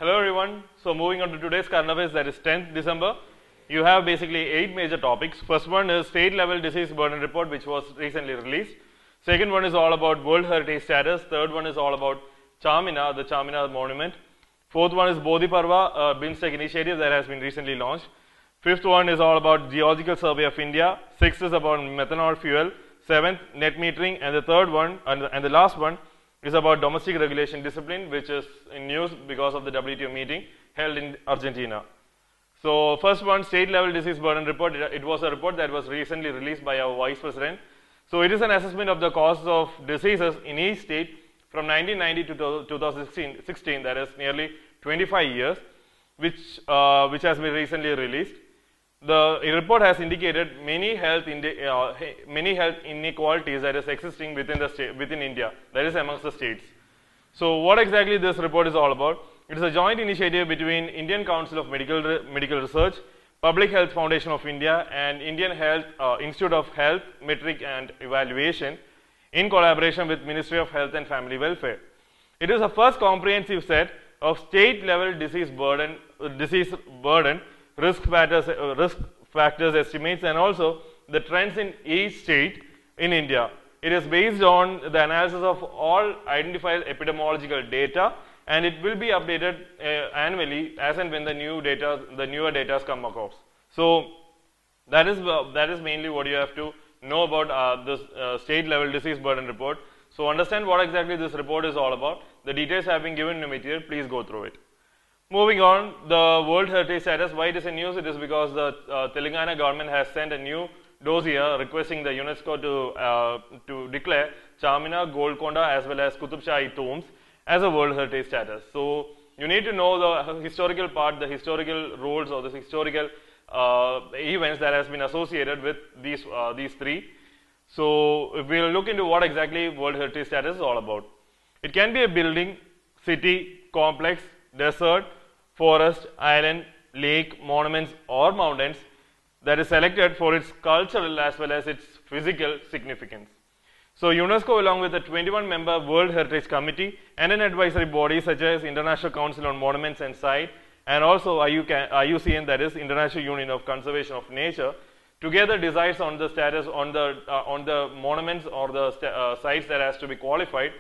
Hello everyone. So moving on to today's current affairs, that is 10th December. You have basically 8 major topics. First one is state level disease burden report, which was recently released. Second one is all about World Heritage status. Third one is all about Charminar, the Charminar monument. Fourth one is Bodhi Parva, a BIMSTEC initiative that has been recently launched. Fifth one is all about Geological Survey of India. Sixth is about methanol fuel. Seventh, net metering. And the third one, and the last one, is about domestic regulation discipline, which is in news because of the WTO meeting held in Argentina. So first one, state level disease burden report. It was a report that was recently released by our Vice President. So it is an assessment of the causes of diseases in each state from 1990 to 2016, that is nearly 25 years, which has been recently released. The report has indicated many health inequalities that is existing within India, that is amongst the states. So what exactly this report is all about? It is a joint initiative between Indian Council of Medical Research, Public Health Foundation of India, and Indian Institute of Health, Metric and Evaluation in collaboration with Ministry of Health and Family Welfare. It is the first comprehensive set of state-level disease burden, risk factors estimates, and also the trends in each state in India. It is based on the analysis of all identified epidemiological data, and it will be updated annually as and when the newer data come across. So that is mainly what you have to know about this state level disease burden report. So understand what exactly this report is all about. The details have been given in the material. Please go through it. Moving on, the World Heritage status. Why it is in news? It is because the Telangana government has sent a new dossier requesting the UNESCO to declare Charminar, Golconda as well as Qutub Shahi tombs as a World Heritage status. So you need to know the historical part, the historical roles or the historical events that has been associated with these three. So if we will look into what exactly World Heritage status is all about. It can be a building, city, complex, desert, forest, island, lake, monuments or mountains that is selected for its cultural as well as its physical significance. So UNESCO, along with a 21-member World Heritage Committee and an advisory body such as International Council on Monuments and Site, and also IUCN, that is International Union of Conservation of Nature, together decides on the status on the monuments or the sites that has to be qualified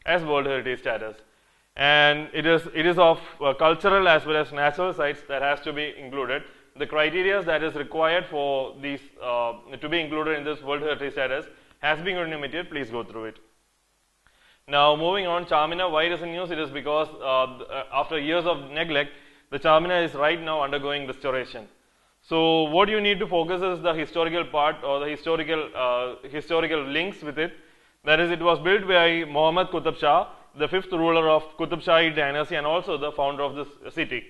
as World Heritage status. And it is of cultural as well as natural sites that has to be included. The criteria that is required for these to be included in this World Heritage status has been given in the material. Please go through it. Now moving on, Charminar. Why it is in news? It is because after years of neglect, the Charminar is right now undergoing restoration. So what you need to focus is the historical part or the historical links with it. That is, it was built by Muhammad Qutub Shah, the 5th ruler of Qutub Shahi dynasty and also the founder of this city.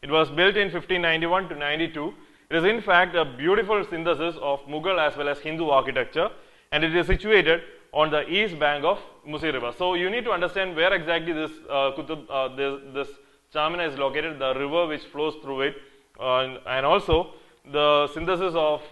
It was built in 1591 to 92. It is in fact a beautiful synthesis of Mughal as well as Hindu architecture, and it is situated on the east bank of Musi River. So you need to understand where exactly this this Charminar is located, the river which flows through it, and also the synthesis of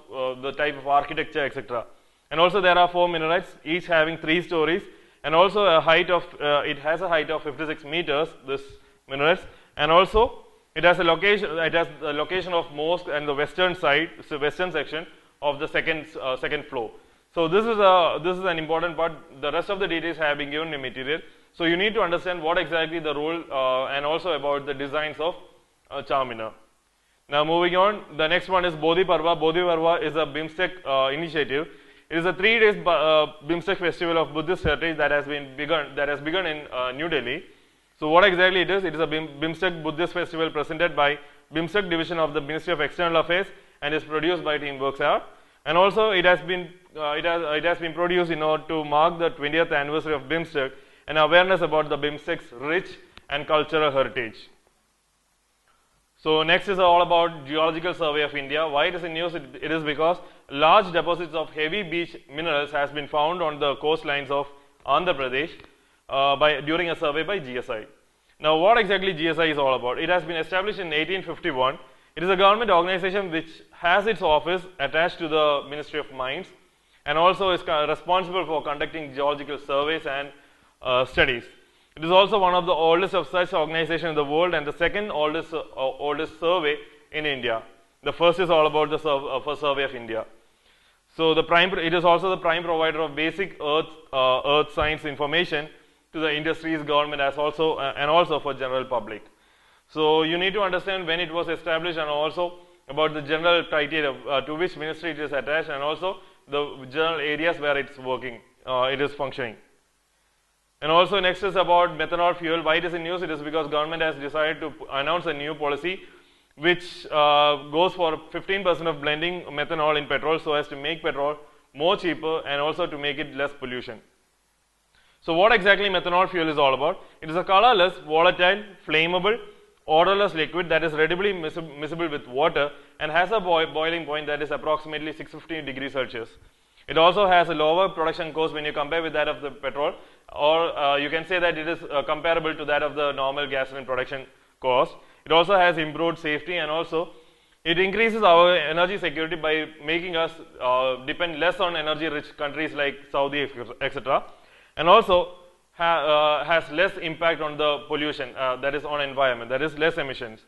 the type of architecture, etc. And also there are 4 minarets, each having 3 stories, and also a height of it has a height of 56 meters. This minarets, and also it has a location. It has the location of mosque and the western side, so western section of the second floor. So this is an important part. The rest of the details have been given in the material. So you need to understand what exactly the role and also about the designs of Charminar. Now moving on, the next one is Bodhi Parva. Bodhi Parva is a BIMSTEC initiative. It is a 3 days BIMSTEC Festival of Buddhist Heritage that has begun in New Delhi. So what exactly it is? It is a BIMSTEC Buddhist Festival presented by BIMSTEC division of the Ministry of External Affairs and is produced by Team WorksArt. And also it has been produced in order to mark the 20th anniversary of BIMSTEC and awareness about the BIMSTEC's rich and cultural heritage. So next is all about Geological Survey of India. Why it is in news? It is because large deposits of heavy beach minerals has been found on the coastlines of Andhra Pradesh during a survey by GSI. Now what exactly GSI is all about? It has been established in 1851. It is a government organization which has its office attached to the Ministry of Mines and also is responsible for conducting geological surveys and studies. It is also one of the oldest of such organizations in the world and the second oldest survey in India. The first is all about the first survey of India. So it is also the prime provider of basic earth science information to the industries, government, and also for general public. So you need to understand when it was established and also about the general criteria to which ministry it is attached, and also the general areas where it's working, it is functioning. And also next is about methanol fuel. Why it is in news? It is because government has decided to announce a new policy which goes for 15% of blending methanol in petrol so as to make petrol more cheaper and also to make it less pollution. So what exactly methanol fuel is all about? It is a colorless, volatile, flammable, odorless liquid that is readily miscible with water and has a boiling point that is approximately 650 degrees Celsius. It also has a lower production cost when you compare with that of the petrol, or you can say that it is comparable to that of the normal gasoline production cost. It also has improved safety, and also it increases our energy security by making us depend less on energy-rich countries like Saudi, etc. And also has less impact on the pollution, that is on environment, that is less emissions.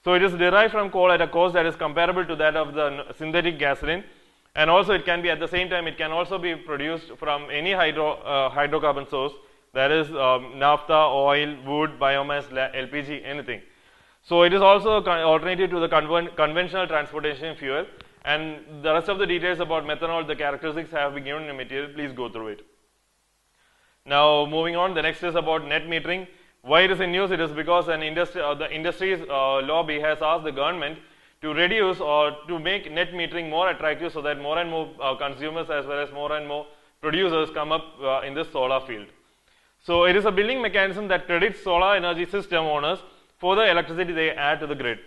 So it is derived from coal at a cost that is comparable to that of the synthetic gasoline, and also it can be at the same time it can also be produced from any hydrocarbon source, that is naphtha, oil, wood, biomass, LPG, anything. So it is also an alternative to the conventional transportation fuel, and the rest of the details about methanol, the characteristics have been given in the material. Please go through it. Now moving on, the next is about net metering. Why it is in news? It is because the industry's lobby has asked the government to reduce or to make net metering more attractive so that more and more consumers as well as more and more producers come up in this solar field. So it is a billing mechanism that credits solar energy system owners for the electricity they add to the grid.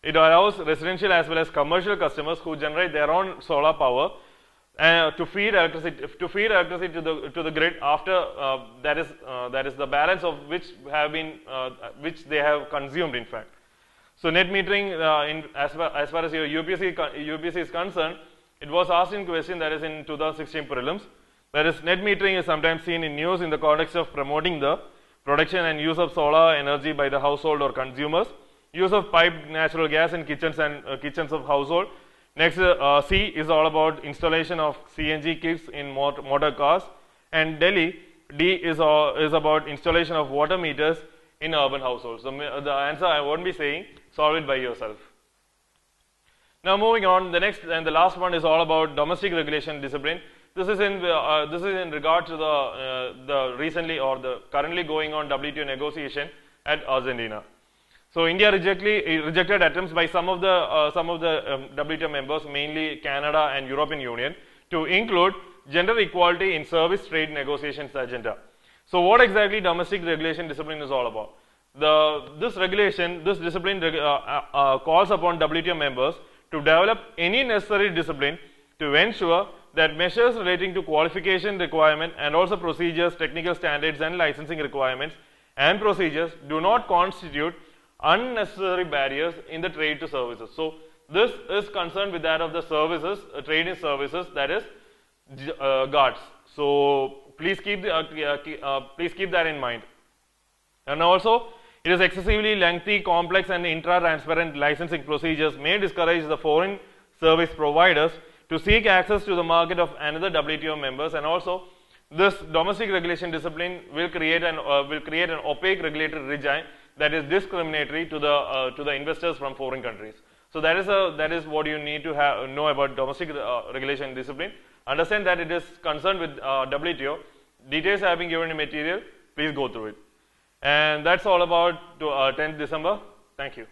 It allows residential as well as commercial customers who generate their own solar power to feed electricity to the grid after that is the balance of which which they have consumed, in fact. So net metering, as far as your UPSC is concerned, it was asked in question, that is in 2016 prelims. That is, net metering is sometimes seen in news in the context of promoting the production and use of solar energy by the household or consumers, use of piped natural gas in kitchens of household. Next, C is all about installation of CNG kits in motor cars, and D is about installation of water meters in urban households. So the answer I won't be saying, solve it by yourself. Now moving on, the next and the last one is all about domestic regulation discipline. This is in regard to the recently or the currently going on WTO negotiation at Argentina. So India rejected attempts by some of the WTO members, mainly Canada and European Union, to include gender equality in service trade negotiations agenda. So what exactly domestic regulation discipline is all about? This discipline calls upon WTO members to develop any necessary discipline to ensure that measures relating to qualification requirement and also procedures, technical standards and licensing requirements and procedures do not constitute unnecessary barriers in the trade to services. So this is concerned with that of the services, trade in services, that is GATS. So please keep that in mind. And also, it is excessively lengthy, complex and intra-transparent licensing procedures may discourage the foreign service providers to seek access to the market of another WTO members, and also this domestic regulation discipline will create an opaque regulatory regime that is discriminatory to the investors from foreign countries. So that is what you need to know about domestic regulation discipline. Understand that it is concerned with WTO. Details have been given in material. Please go through it. And that's all about 10th December. Thank you.